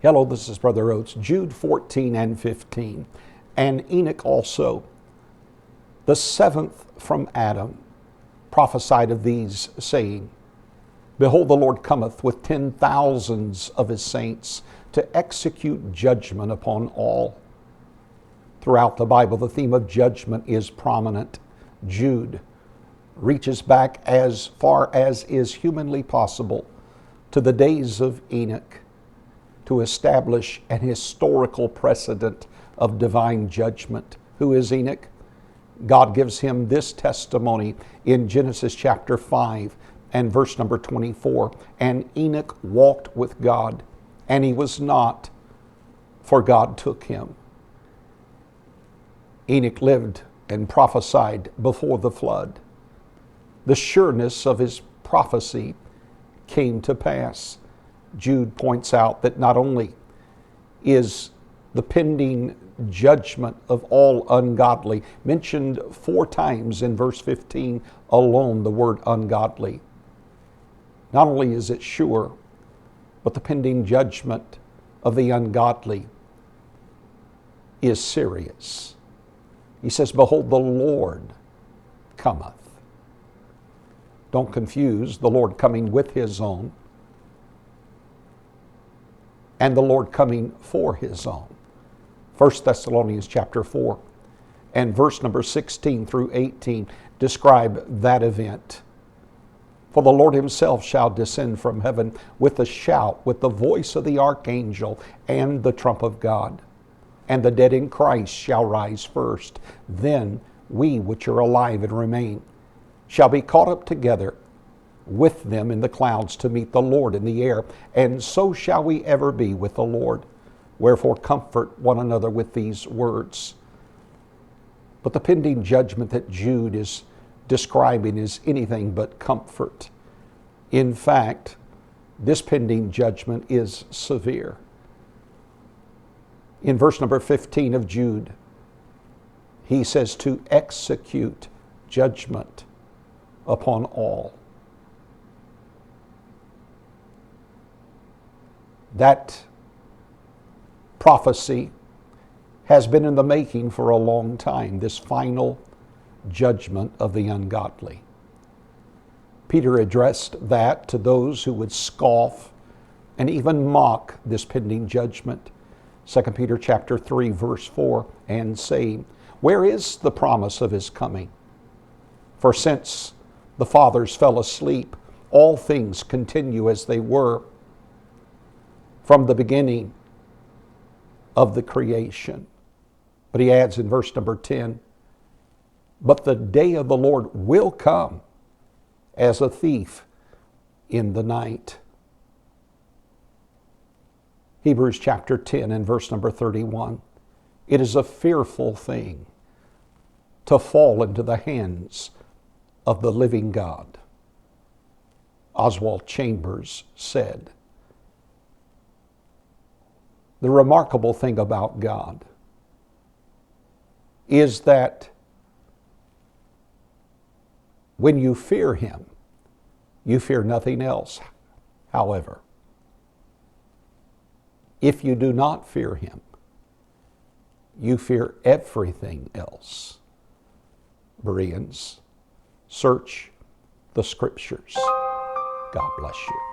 Hello, this is Brother Oats. Jude 14 and 15. And Enoch also, the seventh from Adam, prophesied of these, saying, Behold, the Lord cometh with 10,000s of his saints to execute judgment upon all. Throughout the Bible, the theme of judgment is prominent. Jude reaches back as far as is humanly possible to the days of Enoch to establish an historical precedent of divine judgment. Who is Enoch? God gives him this testimony in Genesis chapter 5 and verse number 24. And Enoch walked with God, and he was not, for God took him. Enoch lived and prophesied before the flood. The sureness of his prophecy came to pass. Jude points out that not only is the pending judgment of all ungodly mentioned 4 times in verse 15 alone, the word ungodly. Not only is it sure, but the pending judgment of the ungodly is serious. He says, Behold, the Lord cometh. Don't confuse the Lord coming with his own and the Lord coming for his own. 1 Thessalonians chapter 4 and verse number 16 through 18 describe that event. For the Lord himself shall descend from heaven with a shout, with the voice of the archangel and the trump of God. And the dead in Christ shall rise first. Then we which are alive and remain shall be caught up together with them in the clouds to meet the Lord in the air, and so shall we ever be with the Lord. Wherefore comfort one another with these words. But the pending judgment that Jude is describing is anything but comfort. In fact, this pending judgment is severe. In verse number 15 of Jude, he says to execute judgment upon all. That prophecy has been in the making for a long time, this final judgment of the ungodly. Peter addressed that to those who would scoff and even mock this pending judgment. 2 Peter chapter 3 verse 4, and saying, Where is the promise of his coming? For since the fathers fell asleep, all things continue as they were from the beginning of the creation. But he adds in verse number 10, But the day of the Lord will come as a thief in the night. Hebrews chapter 10 and verse number 31. It is a fearful thing to fall into the hands of the living God. Oswald Chambers said, The remarkable thing about God is that when you fear him, you fear nothing else. However, if you do not fear him, you fear everything else. Bereans, search the Scriptures. God bless you.